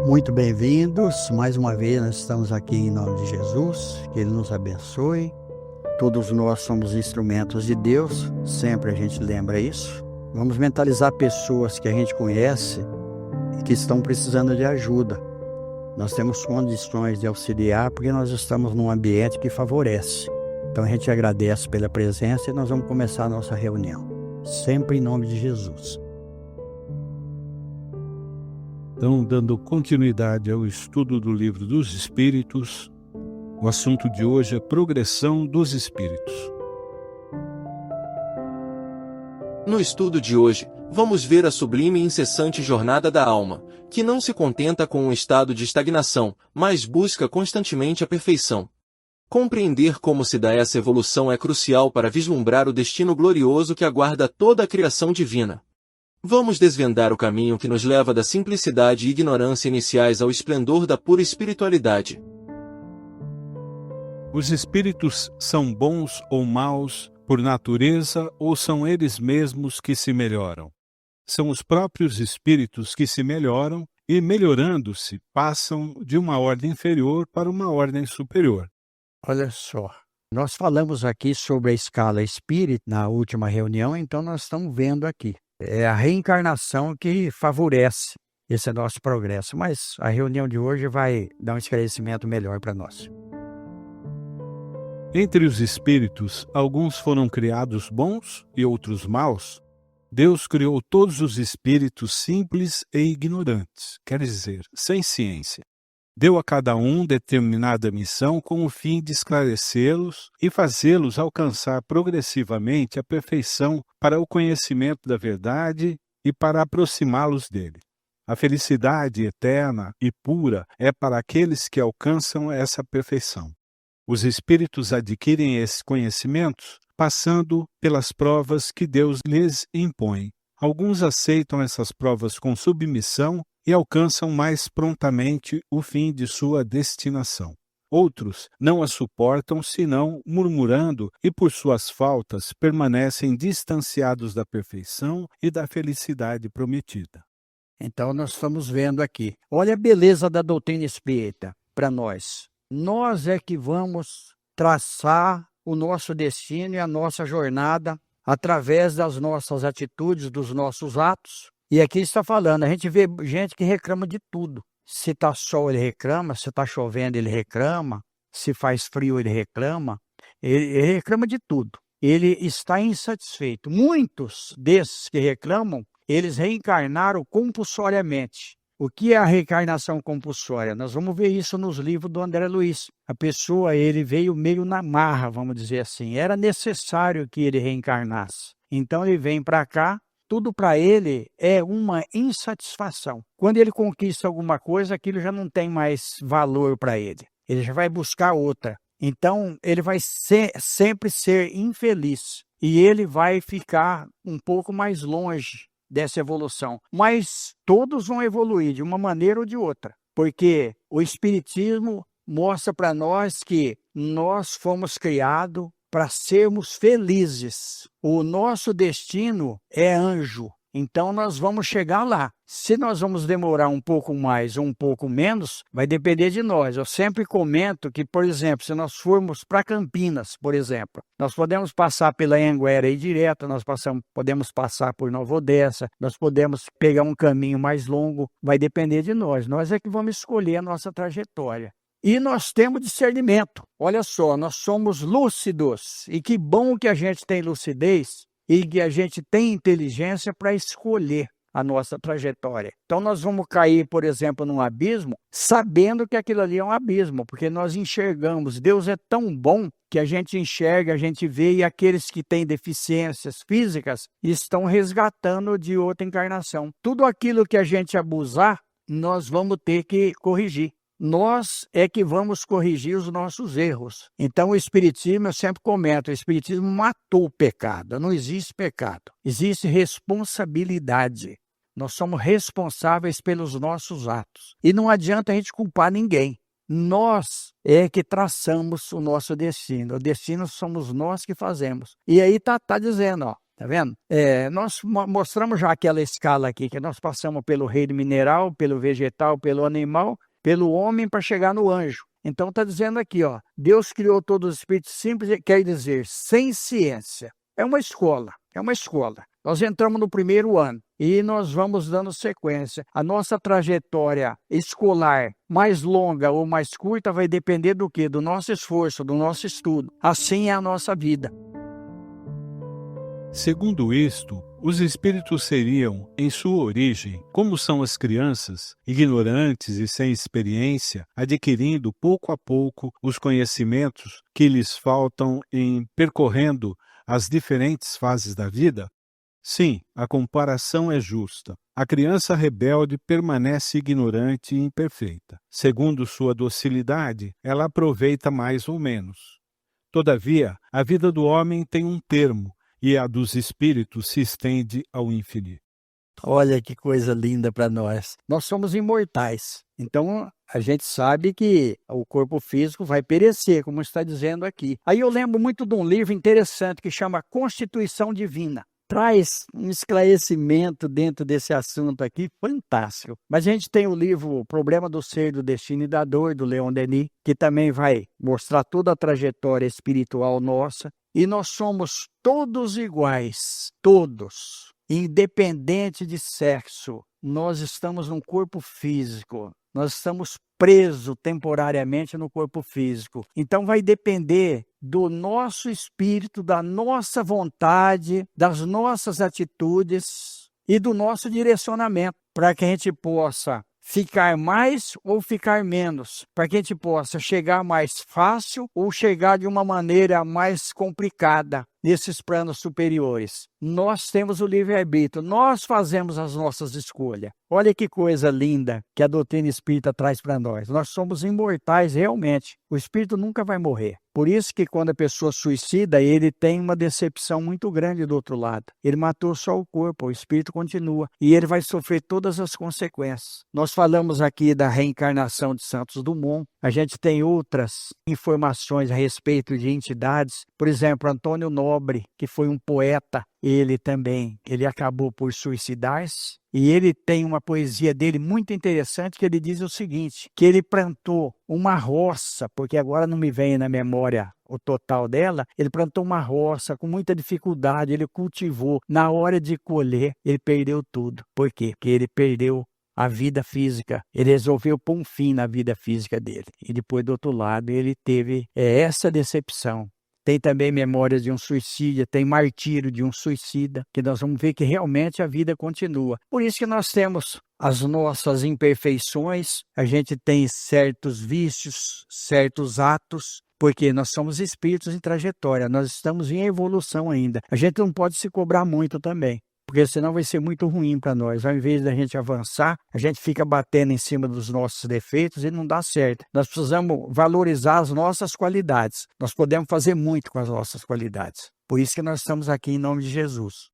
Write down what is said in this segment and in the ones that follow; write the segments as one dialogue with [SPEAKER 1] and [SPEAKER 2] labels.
[SPEAKER 1] Muito bem-vindos. Mais uma vez nós estamos aqui em nome de Jesus. Que Ele nos abençoe. Todos nós somos instrumentos de Deus. Sempre a gente lembra isso. Vamos mentalizar pessoas que a gente conhece e que estão precisando de ajuda. Nós temos condições de auxiliar porque nós estamos num ambiente que favorece. Então a gente agradece pela presença e nós vamos começar a nossa reunião. Sempre em nome de Jesus.
[SPEAKER 2] Então, dando continuidade ao estudo do Livro dos Espíritos, o assunto de hoje é progressão dos espíritos.
[SPEAKER 3] No estudo de hoje, vamos ver a sublime e incessante jornada da alma, que não se contenta com um estado de estagnação, mas busca constantemente a perfeição. Compreender como se dá essa evolução é crucial para vislumbrar o destino glorioso que aguarda toda a criação divina. Vamos desvendar o caminho que nos leva da simplicidade e ignorância iniciais ao esplendor da pura espiritualidade.
[SPEAKER 2] Os espíritos são bons ou maus por natureza ou são eles mesmos que se melhoram? São os próprios espíritos que se melhoram e, melhorando-se, passam de uma ordem inferior para uma ordem superior.
[SPEAKER 1] Olha só, nós falamos aqui sobre a escala espírita na última reunião, então nós estamos vendo aqui. É a reencarnação que favorece esse nosso progresso, mas a reunião de hoje vai dar um esclarecimento melhor para nós.
[SPEAKER 2] Entre os espíritos, alguns foram criados bons e outros maus. Deus criou todos os espíritos simples e ignorantes, quer dizer, sem ciência. Deu a cada um determinada missão com o fim de esclarecê-los e fazê-los alcançar progressivamente a perfeição para o conhecimento da verdade e para aproximá-los dele. A felicidade eterna e pura é para aqueles que alcançam essa perfeição. Os espíritos adquirem esses conhecimentos passando pelas provas que Deus lhes impõe. Alguns aceitam essas provas com submissão e alcançam mais prontamente o fim de sua destinação. Outros não a suportam, senão murmurando e, por suas faltas, permanecem distanciados da perfeição e da felicidade prometida.
[SPEAKER 1] Então nós estamos vendo aqui. Olha a beleza da doutrina espírita para nós. Nós é que vamos traçar o nosso destino e a nossa jornada através das nossas atitudes, dos nossos atos. E aqui está falando, a gente vê gente que reclama de tudo. Se está sol, ele reclama, se está chovendo, ele reclama, se faz frio, ele reclama de tudo. Ele está insatisfeito. Muitos desses que reclamam, eles reencarnaram compulsoriamente. O que é a reencarnação compulsória? Nós vamos ver isso nos livros do André Luiz. A pessoa, ele veio meio na marra, vamos dizer assim. Era necessário que ele reencarnasse. Então ele vem para cá. Tudo para ele é uma insatisfação. Quando ele conquista alguma coisa, aquilo já não tem mais valor para ele. Ele já vai buscar outra. Então, ele vai sempre ser infeliz. E ele vai ficar um pouco mais longe dessa evolução. Mas todos vão evoluir de uma maneira ou de outra. Porque o Espiritismo mostra para nós que nós fomos criados para sermos felizes. O nosso destino é anjo, então nós vamos chegar lá. Se nós vamos demorar um pouco mais ou um pouco menos, vai depender de nós. Eu sempre comento que, por exemplo, se nós formos para Campinas, por exemplo, nós podemos passar pela Anhanguera aí direto, podemos passar por Nova Odessa, nós podemos pegar um caminho mais longo, vai depender de nós. Nós é que vamos escolher a nossa trajetória. E nós temos discernimento. Olha só, nós somos lúcidos. E que bom que a gente tem lucidez e que a gente tem inteligência para escolher a nossa trajetória. Então nós vamos cair, por exemplo, num abismo, sabendo que aquilo ali é um abismo, porque nós enxergamos. Deus é tão bom que a gente enxerga, a gente vê, e aqueles que têm deficiências físicas estão resgatando de outra encarnação. Tudo aquilo que a gente abusar, nós vamos ter que corrigir. Nós é que vamos corrigir os nossos erros. Então o Espiritismo, eu sempre comento, o Espiritismo matou o pecado. Não existe pecado, existe responsabilidade. Nós somos responsáveis pelos nossos atos. E não adianta a gente culpar ninguém. Nós é que traçamos o nosso destino. O destino somos nós que fazemos. E aí tá dizendo, ó, Tá vendo? Nós mostramos já aquela escala aqui, que nós passamos pelo reino mineral, pelo vegetal, pelo animal, pelo homem para chegar no anjo. Então está dizendo aqui, ó, Deus criou todos os espíritos simples, quer dizer, sem ciência. É uma escola, é uma escola. Nós entramos no primeiro ano e nós vamos dando sequência. A nossa trajetória escolar, mais longa ou mais curta, vai depender do quê? Do nosso esforço, do nosso estudo. Assim é a nossa vida.
[SPEAKER 2] Segundo isto, os espíritos seriam, em sua origem, como são as crianças, ignorantes e sem experiência, adquirindo pouco a pouco os conhecimentos que lhes faltam em percorrendo as diferentes fases da vida? Sim, a comparação é justa. A criança rebelde permanece ignorante e imperfeita. Segundo sua docilidade, ela aproveita mais ou menos. Todavia, a vida do homem tem um termo, e a dos espíritos se estende ao infinito.
[SPEAKER 1] Olha que coisa linda para nós. Nós somos imortais. Então, a gente sabe que o corpo físico vai perecer, como está dizendo aqui. Aí eu lembro muito de um livro interessante que chama Constituição Divina. Traz um esclarecimento dentro desse assunto aqui fantástico. Mas a gente tem o livro O Problema do Ser, do Destino e da Dor, do Leon Denis, que também vai mostrar toda a trajetória espiritual nossa. E nós somos todos iguais, todos, independente de sexo. Nós estamos num corpo físico, nós estamos presos temporariamente no corpo físico. Então vai depender do nosso espírito, da nossa vontade, das nossas atitudes e do nosso direcionamento, para que a gente possa ficar mais ou ficar menos, para que a gente possa chegar mais fácil ou chegar de uma maneira mais complicada nesses planos superiores. Nós temos o livre-arbítrio, nós fazemos as nossas escolhas. Olha que coisa linda que a doutrina espírita traz para nós. Nós somos imortais realmente. O espírito nunca vai morrer. Por isso que quando a pessoa suicida, ele tem uma decepção muito grande do outro lado. Ele matou só o corpo, o espírito continua. E ele vai sofrer todas as consequências. Nós falamos aqui da reencarnação de Santos Dumont. A gente tem outras informações a respeito de entidades. Por exemplo, Antônio Nobre, que foi um poeta, ele acabou por suicidar-se. E ele tem uma poesia dele muito interessante que ele diz o seguinte, que ele plantou uma roça, porque agora não me vem na memória o total dela, ele plantou uma roça com muita dificuldade, ele cultivou. Na hora de colher, ele perdeu tudo. Por quê? Porque ele perdeu a vida física. Ele resolveu pôr um fim na vida física dele. E depois, do outro lado, ele teve essa decepção. Tem também memórias de um suicídio, tem martírio de um suicida, que nós vamos ver que realmente a vida continua. Por isso que nós temos as nossas imperfeições, a gente tem certos vícios, certos atos, porque nós somos espíritos em trajetória, nós estamos em evolução ainda. A gente não pode se cobrar muito também, porque senão vai ser muito ruim para nós. Ao invés da gente avançar, a gente fica batendo em cima dos nossos defeitos e não dá certo. Nós precisamos valorizar as nossas qualidades. Nós podemos fazer muito com as nossas qualidades. Por isso que nós estamos aqui em nome de Jesus.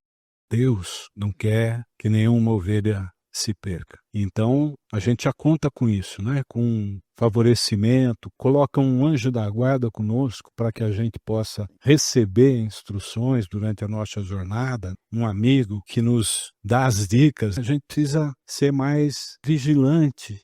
[SPEAKER 2] Deus não quer que nenhuma ovelha se perca. Então, a gente já conta com isso, né? Com favorecimento, coloca um anjo da guarda conosco para que a gente possa receber instruções durante a nossa jornada, um amigo que nos dá as dicas. A gente precisa ser mais vigilante.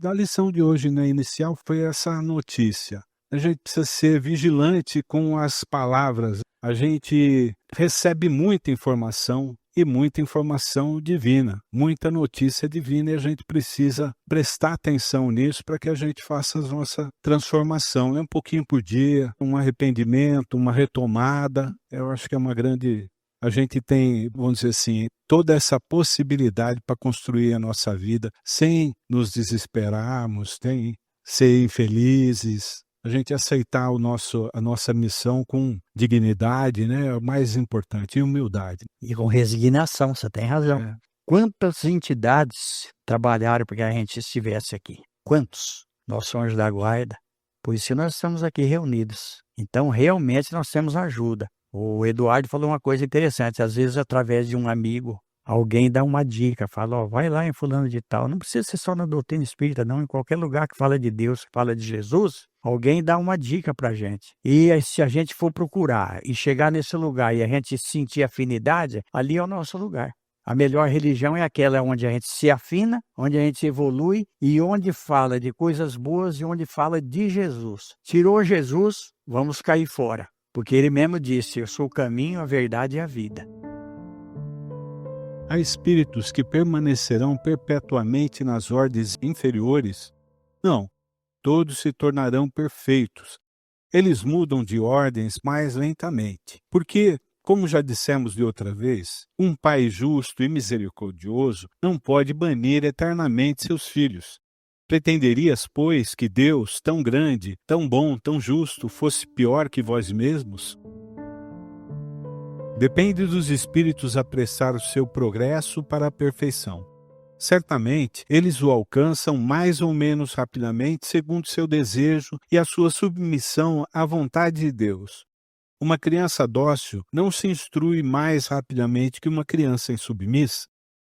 [SPEAKER 2] A lição de hoje, né, inicial, foi essa notícia. A gente precisa ser vigilante com as palavras. A gente recebe muita informação e muita informação divina, muita notícia divina, e a gente precisa prestar atenção nisso para que a gente faça a nossa transformação, um pouquinho por dia, um arrependimento, uma retomada. Eu acho que é uma grande... A gente tem, vamos dizer assim, toda essa possibilidade para construir a nossa vida sem nos desesperarmos, sem ser infelizes. A gente aceitar a nossa missão com dignidade, né? É o mais importante, e humildade.
[SPEAKER 1] E com resignação, você tem razão. Quantas entidades trabalharam para que a gente estivesse aqui? Quantos? Nós anjos da guarda. Por isso nós estamos aqui reunidos. Então, realmente, nós temos ajuda. O Eduardo falou uma coisa interessante. Às vezes, através de um amigo, alguém dá uma dica, fala, vai lá em fulano de tal. Não precisa ser só na doutrina espírita, não. Em qualquer lugar que fala de Deus, que fala de Jesus, Alguém dá uma dica para a gente. E aí, se a gente for procurar e chegar nesse lugar e a gente sentir afinidade, ali é o nosso lugar. A melhor religião é aquela onde a gente se afina, onde a gente evolui e onde fala de coisas boas e onde fala de Jesus. Tirou Jesus, vamos cair fora. Porque ele mesmo disse, eu sou o caminho, a verdade e a vida.
[SPEAKER 2] Há espíritos que permanecerão perpetuamente nas ordens inferiores? Não, todos se tornarão perfeitos. Eles mudam de ordens mais lentamente, porque, como já dissemos de outra vez, um pai justo e misericordioso não pode banir eternamente seus filhos. Pretenderias, pois, que Deus, tão grande, tão bom, tão justo, fosse pior que vós mesmos? Depende dos espíritos apressar o seu progresso para a perfeição. Certamente, eles o alcançam mais ou menos rapidamente segundo seu desejo e a sua submissão à vontade de Deus. Uma criança dócil não se instrui mais rapidamente que uma criança insubmissa.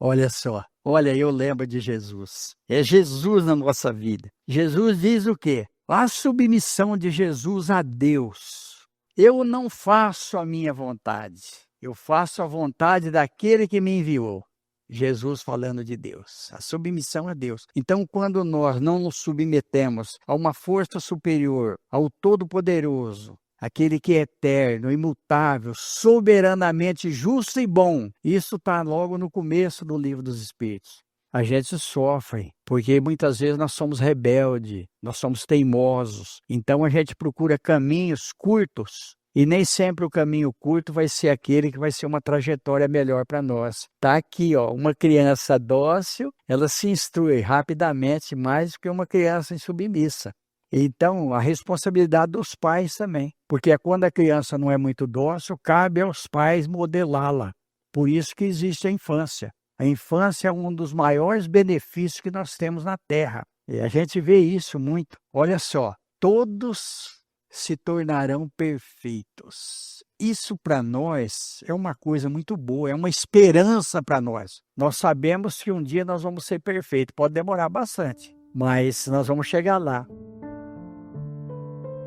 [SPEAKER 1] Olha só, olha, eu lembro de Jesus. É Jesus na nossa vida. Jesus diz o quê? A submissão de Jesus a Deus. Eu não faço a minha vontade, eu faço a vontade daquele que me enviou. Jesus falando de Deus, a submissão a Deus. Então, quando nós não nos submetemos a uma força superior, ao Todo-Poderoso, aquele que é eterno, imutável, soberanamente justo e bom, isso está logo no começo do Livro dos Espíritos. A gente sofre, porque muitas vezes nós somos rebeldes, nós somos teimosos. Então, a gente procura caminhos curtos. E nem sempre o caminho curto vai ser aquele que vai ser uma trajetória melhor para nós. Está aqui, ó, uma criança dócil, ela se instrui rapidamente mais do que uma criança insubmissa. Então, a responsabilidade dos pais também. Porque quando a criança não é muito dócil, cabe aos pais modelá-la. Por isso que existe a infância. A infância é um dos maiores benefícios que nós temos na Terra. E a gente vê isso muito. Olha só, todos se tornarão perfeitos. Isso para nós é uma coisa muito boa, é uma esperança para nós. Nós sabemos que um dia nós vamos ser perfeitos, pode demorar bastante, mas nós vamos chegar lá.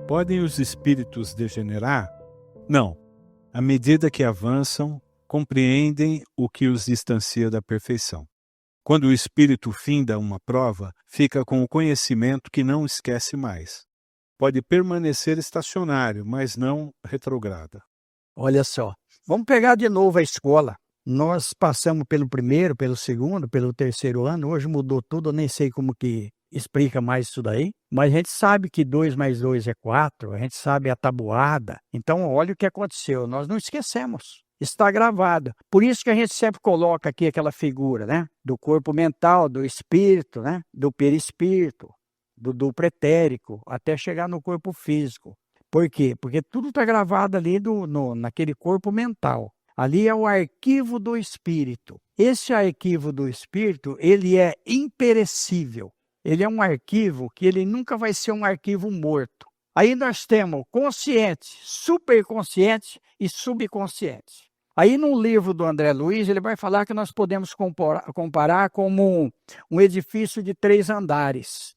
[SPEAKER 2] Podem os espíritos degenerar? Não. À medida que avançam, compreendem o que os distancia da perfeição. Quando o espírito finda uma prova, fica com o conhecimento que não esquece mais. Pode permanecer estacionário, mas não retrograda.
[SPEAKER 1] Olha só, vamos pegar de novo a escola. Nós passamos pelo primeiro, pelo segundo, pelo terceiro ano. Hoje mudou tudo, eu nem sei como que explica mais isso daí. Mas a gente sabe que 2 mais 2 é 4, a gente sabe a tabuada. Então, olha o que aconteceu, nós não esquecemos. Está gravado. Por isso que a gente sempre coloca aqui aquela figura, né? Do corpo mental, do espírito, né? Do perispírito. Do pretérico, até chegar no corpo físico. Por quê? Porque tudo está gravado ali naquele corpo mental. Ali é o arquivo do espírito. Esse arquivo do espírito, ele é imperecível. Ele é um arquivo que ele nunca vai ser um arquivo morto. Aí nós temos consciente, superconsciente e subconsciente. Aí no livro do André Luiz, ele vai falar que nós podemos comparar como um edifício de 3 andares.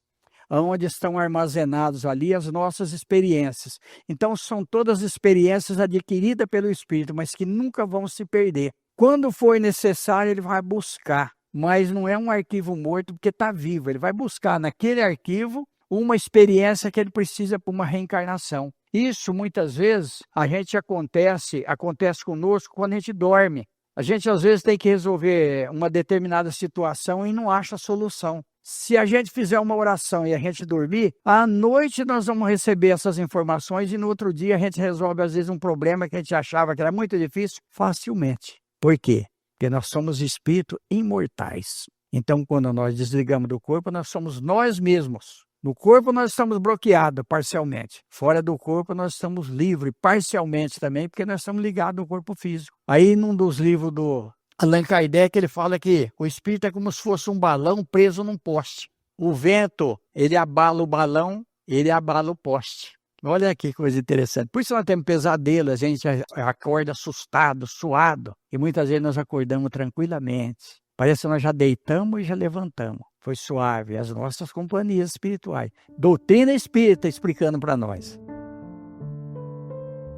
[SPEAKER 1] Onde estão armazenados ali as nossas experiências. Então, são todas experiências adquiridas pelo Espírito, mas que nunca vão se perder. Quando for necessário, ele vai buscar, mas não é um arquivo morto porque está vivo. Ele vai buscar naquele arquivo uma experiência que ele precisa para uma reencarnação. Isso, muitas vezes, acontece conosco quando a gente dorme. A gente, às vezes, tem que resolver uma determinada situação e não acha solução. Se a gente fizer uma oração e a gente dormir, à noite nós vamos receber essas informações e no outro dia a gente resolve, às vezes, um problema que a gente achava que era muito difícil, facilmente. Por quê? Porque nós somos espíritos imortais. Então, quando nós desligamos do corpo, nós somos nós mesmos. No corpo nós estamos bloqueados parcialmente. Fora do corpo nós estamos livres parcialmente também, porque nós estamos ligados ao corpo físico. Aí, num dos livros do Allan Kardec, ele fala que o espírito é como se fosse um balão preso num poste. O vento, ele abala o balão, ele abala o poste. Olha que coisa interessante. Por isso nós temos pesadelo, a gente acorda assustado, suado. E muitas vezes nós acordamos tranquilamente. Parece que nós já deitamos e já levantamos. Foi suave. As nossas companhias espirituais. Doutrina espírita explicando para nós.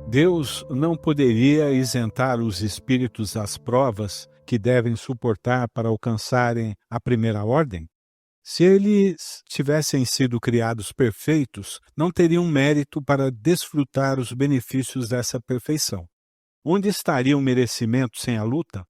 [SPEAKER 2] Deus não poderia isentar os espíritos das provas que devem suportar para alcançarem a primeira ordem? Se eles tivessem sido criados perfeitos, não teriam mérito para desfrutar os benefícios dessa perfeição. Onde estaria o merecimento sem a luta?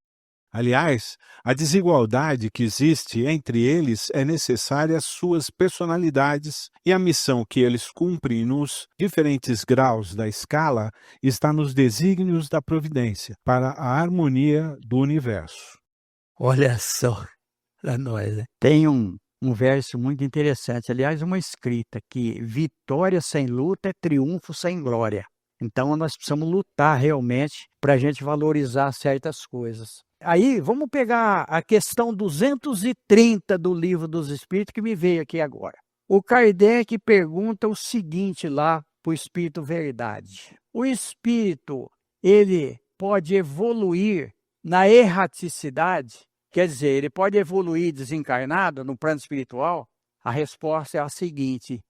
[SPEAKER 2] Aliás, a desigualdade que existe entre eles é necessária às suas personalidades e a missão que eles cumprem nos diferentes graus da escala está nos desígnios da providência para a harmonia do universo.
[SPEAKER 1] Olha só para nós, né? Tem um verso muito interessante, aliás, uma escrita, que vitória sem luta é triunfo sem glória. Então, nós precisamos lutar realmente para a gente valorizar certas coisas. Aí, vamos pegar a questão 230 do Livro dos Espíritos, que me veio aqui agora. O Kardec pergunta o seguinte lá para o Espírito Verdade. O Espírito, ele pode evoluir na erraticidade? Quer dizer, ele pode evoluir desencarnado no plano espiritual? A resposta é a seguinte: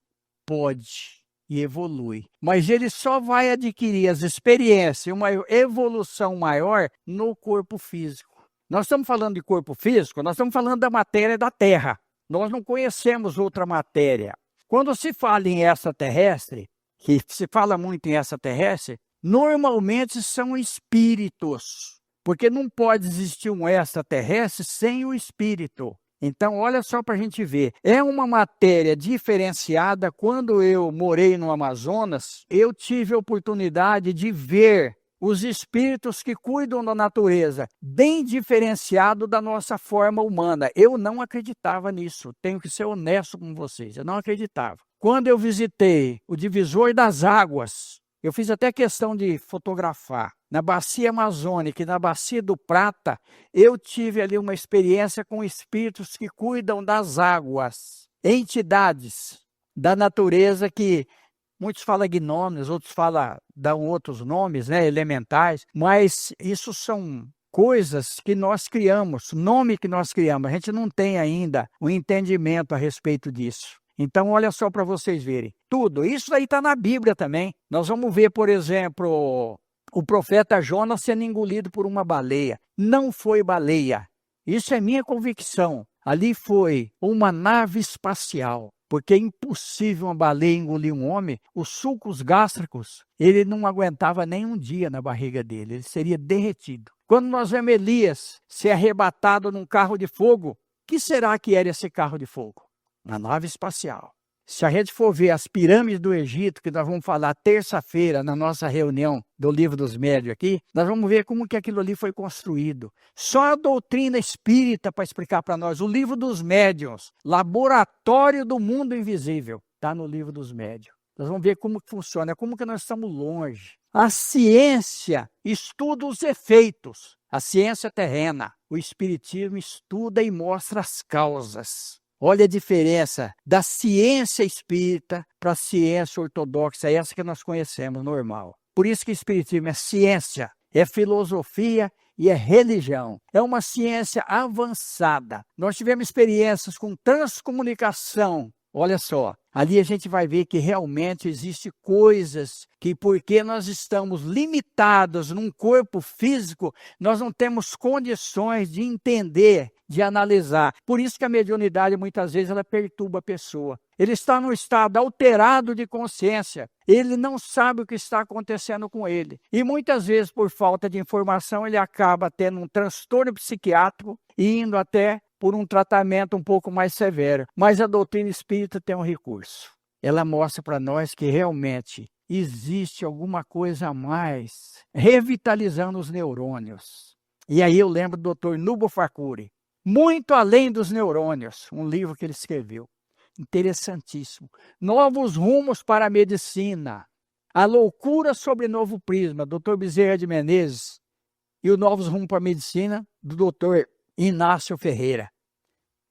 [SPEAKER 1] pode. E evolui. Mas ele só vai adquirir as experiências e uma evolução maior no corpo físico. Nós estamos falando de corpo físico, nós estamos falando da matéria da Terra. Nós não conhecemos outra matéria. Quando se fala em extraterrestre, que se fala muito em extraterrestre, normalmente são espíritos. Porque não pode existir um extraterrestre sem o espírito. Então, olha só para a gente ver. É uma matéria diferenciada. Quando eu morei no Amazonas, eu tive a oportunidade de ver os espíritos que cuidam da natureza, bem diferenciado da nossa forma humana. Eu não acreditava nisso. Tenho que ser honesto com vocês. Eu não acreditava. Quando eu visitei o divisor das águas, eu fiz até questão de fotografar. Na Bacia Amazônica e na Bacia do Prata, eu tive ali uma experiência com espíritos que cuidam das águas, entidades da natureza que muitos falam gnômeos, outros dão outros nomes, né, elementais, mas isso são coisas que nós criamos, nome que nós criamos. A gente não tem ainda o entendimento a respeito disso. Então, olha só para vocês verem. Tudo, isso aí está na Bíblia também. Nós vamos ver, por exemplo, o profeta Jonas sendo engolido por uma baleia. Não foi baleia. Isso é minha convicção. Ali foi uma nave espacial. Porque é impossível uma baleia engolir um homem. Os sucos gástricos, ele não aguentava nem um dia na barriga dele. Ele seria derretido. Quando nós vemos Elias ser arrebatado num carro de fogo, o que será que era esse carro de fogo? Uma nave espacial. Se a gente for ver as pirâmides do Egito, que nós vamos falar terça-feira na nossa reunião do Livro dos Médiuns aqui, nós vamos ver como que aquilo ali foi construído. Só a doutrina espírita para explicar para nós. O Livro dos Médiuns, Laboratório do Mundo Invisível, está no Livro dos Médiuns. Nós vamos ver como que funciona, como que nós estamos longe. A ciência estuda os efeitos, a ciência terrena. O espiritismo estuda e mostra as causas. Olha a diferença da ciência espírita para a ciência ortodoxa, essa que nós conhecemos, normal. Por isso que o espiritismo é ciência, é filosofia e é religião. É uma ciência avançada. Nós tivemos experiências com transcomunicação. Olha só, ali a gente vai ver que realmente existem coisas que, porque nós estamos limitados num corpo físico, nós não temos condições de entender, de analisar. Por isso que a mediunidade, muitas vezes, ela perturba a pessoa. Ele está num estado alterado de consciência. Ele não sabe o que está acontecendo com ele. E muitas vezes, por falta de informação, ele acaba tendo um transtorno psiquiátrico e indo até por um tratamento um pouco mais severo. Mas a doutrina espírita tem um recurso. Ela mostra para nós que realmente existe alguma coisa a mais, revitalizando os neurônios. E aí eu lembro do Dr. Nubo Facuri, Muito Além dos Neurônios, um livro que ele escreveu. Interessantíssimo. Novos rumos para a medicina. A loucura sobre novo prisma, Dr. Bezerra de Menezes. E o Novos Rumos para a Medicina, do Dr. Inácio Ferreira.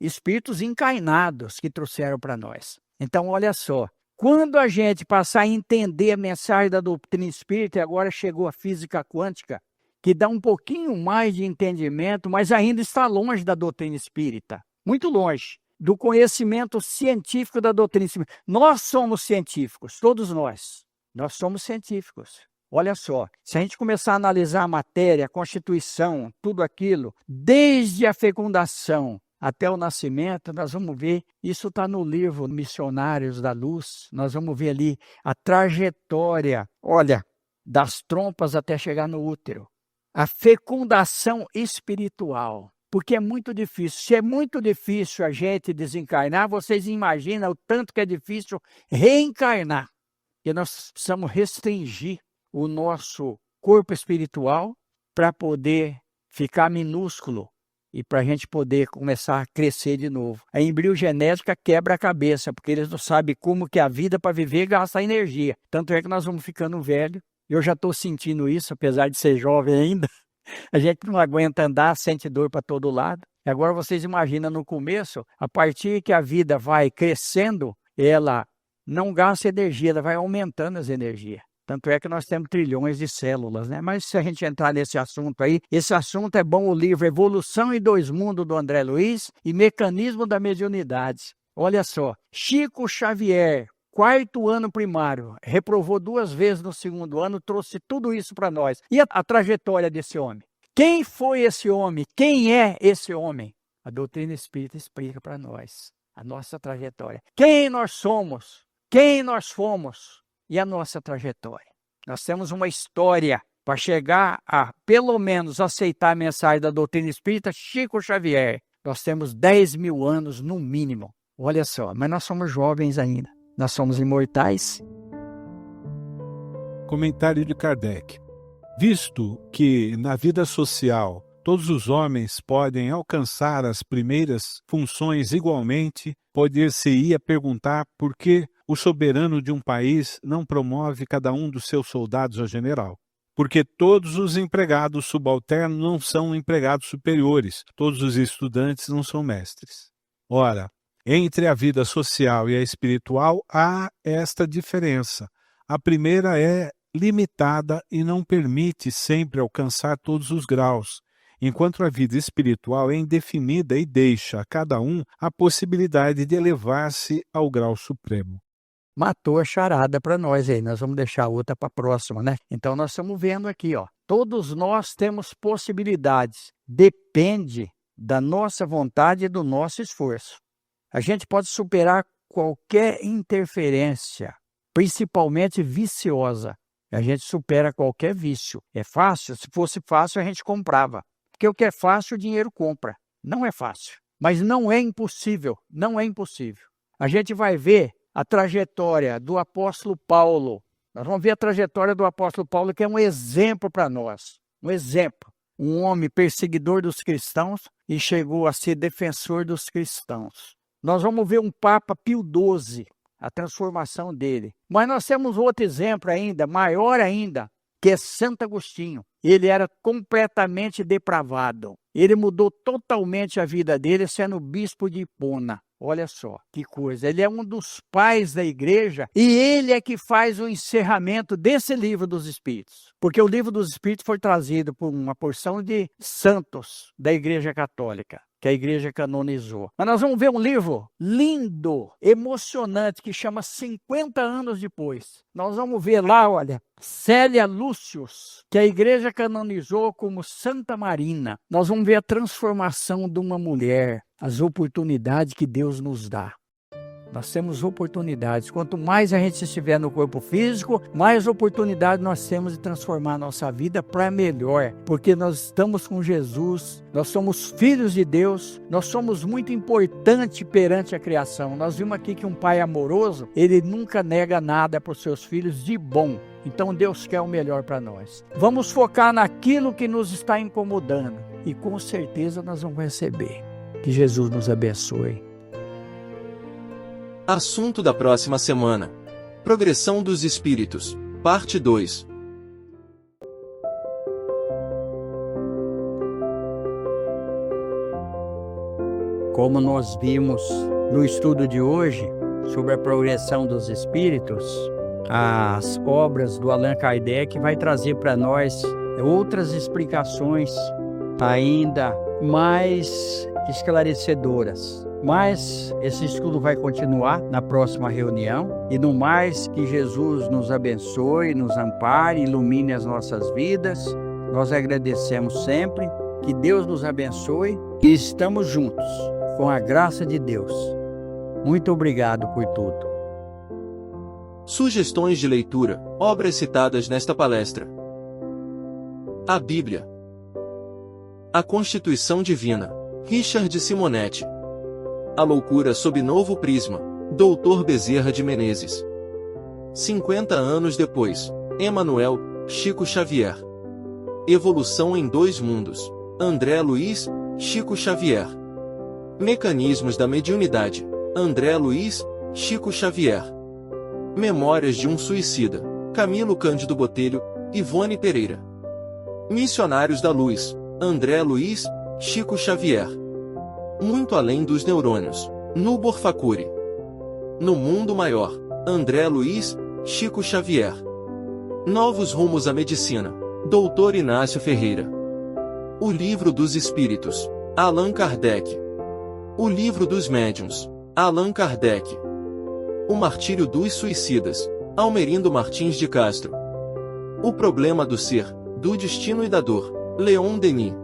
[SPEAKER 1] Espíritos encarnados que trouxeram para nós. Então, olha só. Quando a gente passar a entender a mensagem da doutrina espírita, e agora chegou a física quântica, que dá um pouquinho mais de entendimento, mas ainda está longe da doutrina espírita. Muito longe. do conhecimento científico da doutrina espírita. Nós somos científicos, todos nós. Nós somos científicos. Olha só, se a gente começar a analisar a matéria, a constituição, tudo aquilo, desde a fecundação até o nascimento, nós vamos ver, isso está no livro Missionários da Luz, nós vamos ver ali a trajetória, olha, das trompas até chegar no útero. A fecundação espiritual, porque é muito difícil. Se é muito difícil a gente desencarnar, vocês imaginam o tanto que é difícil reencarnar. E nós precisamos restringir o nosso corpo espiritual para poder ficar minúsculo e para a gente poder começar a crescer de novo. A embriogenética quebra a cabeça, porque eles não sabem como que a vida para viver gasta energia. Tanto é que nós vamos ficando velhos. Eu já estou sentindo isso, apesar de ser jovem ainda. A gente não aguenta andar, sente dor para todo lado. E agora vocês imaginam no começo, a partir que a vida vai crescendo, ela não gasta energia, ela vai aumentando as energias. Tanto é que nós temos trilhões de células, né? Mas se a gente entrar nesse assunto aí, esse assunto é bom o livro Evolução em Dois Mundos, do André Luiz, e Mecanismo da Mediunidade. Olha só, Chico Xavier, 4º ano primário, reprovou 2 vezes no 2º ano, trouxe tudo isso para nós. E a trajetória desse homem? Quem foi esse homem? Quem é esse homem? A doutrina espírita explica para nós a nossa trajetória. Quem nós somos? Quem nós fomos? E a nossa trajetória. Nós temos uma história para chegar a, pelo menos, aceitar a mensagem da doutrina espírita Chico Xavier. Nós temos 10 mil anos no mínimo. Olha só, mas nós somos jovens ainda. Nós somos imortais.
[SPEAKER 2] Comentário de Kardec. Visto que na vida social todos os homens podem alcançar as primeiras funções igualmente, poder-se-ia perguntar por que o soberano de um país não promove cada um dos seus soldados a general. Porque todos os empregados subalternos não são empregados superiores, todos os estudantes não são mestres. Ora, entre a vida social e a espiritual há esta diferença. A primeira é limitada e não permite sempre alcançar todos os graus, enquanto a vida espiritual é indefinida e deixa a cada um a possibilidade de elevar-se ao grau supremo.
[SPEAKER 1] Matou a charada para nós aí, nós vamos deixar outra para a próxima, né? Então nós estamos vendo aqui, ó, todos nós temos possibilidades, depende da nossa vontade e do nosso esforço. A gente pode superar qualquer interferência, principalmente viciosa. A gente supera qualquer vício. É fácil? Se fosse fácil, a gente comprava. Porque o que é fácil, o dinheiro compra. Não é fácil. Mas não é impossível. Não é impossível. A gente vai ver a trajetória do apóstolo Paulo. Nós vamos ver a trajetória do apóstolo Paulo, que é um exemplo para nós. Um exemplo. Um homem perseguidor dos cristãos e chegou a ser defensor dos cristãos. Nós vamos ver um Papa Pio XII, a transformação dele. Mas nós temos outro exemplo ainda, maior ainda, que é Santo Agostinho. Ele era completamente depravado. Ele mudou totalmente a vida dele sendo bispo de Hipona. Olha só que coisa. Ele é um dos pais da igreja e ele é que faz o encerramento desse livro dos Espíritos. Porque o livro dos Espíritos foi trazido por uma porção de santos da igreja católica, que a igreja canonizou. Mas nós vamos ver um livro lindo, emocionante, que chama 50 anos depois. Nós vamos ver lá, olha, Célia Lúcius, que a igreja canonizou como Santa Marina. Nós vamos ver a transformação de uma mulher, as oportunidades que Deus nos dá. Nós temos oportunidades. Quanto mais a gente estiver no corpo físico, mais oportunidade nós temos de transformar a nossa vida para melhor. Porque nós estamos com Jesus, nós somos filhos de Deus, nós somos muito importantes perante a criação. Nós vimos aqui que um pai amoroso, ele nunca nega nada para os seus filhos de bom. Então Deus quer o melhor para nós. Vamos focar naquilo que nos está incomodando e com certeza nós vamos receber. Que Jesus nos abençoe.
[SPEAKER 3] Assunto da próxima semana: Progressão dos Espíritos, parte 2.
[SPEAKER 1] Como nós vimos no estudo de hoje sobre a progressão dos espíritos, as obras do Allan Kardec vai trazer para nós outras explicações ainda mais esclarecedoras. Mas esse estudo vai continuar na próxima reunião. E no mais, que Jesus nos abençoe, nos ampare, ilumine as nossas vidas. Nós agradecemos sempre. Que Deus nos abençoe e estamos juntos, com a graça de Deus. Muito obrigado por tudo.
[SPEAKER 3] Sugestões de leitura, obras citadas nesta palestra. A Bíblia. A Constituição Divina, Richard Simonetti. A Loucura sob Novo Prisma, Dr. Bezerra de Menezes. 50 anos depois, Emmanuel, Chico Xavier. Evolução em Dois Mundos, André Luiz, Chico Xavier. Mecanismos da Mediunidade, André Luiz, Chico Xavier. Memórias de um Suicida, Camilo Cândido Botelho, Ivone Pereira. Missionários da Luz, André Luiz, Chico Xavier. Muito Além dos Neurônios, Nubor Facuri. No Mundo Maior, André Luiz, Chico Xavier. Novos Rumos à Medicina, Dr. Inácio Ferreira. O Livro dos Espíritos, Allan Kardec. O Livro dos Médiuns, Allan Kardec. O Martírio dos Suicidas, Almerindo Martins de Castro. O Problema do Ser, do Destino e da Dor, Leon Denis.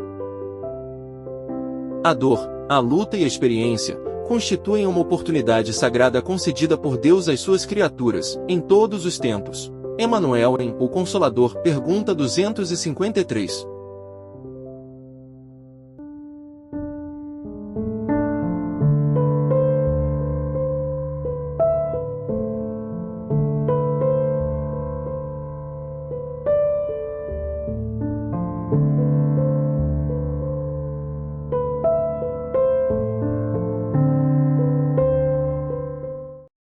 [SPEAKER 3] A dor, a luta e a experiência constituem uma oportunidade sagrada concedida por Deus às suas criaturas, em todos os tempos. Emmanuel em O Consolador, pergunta 253.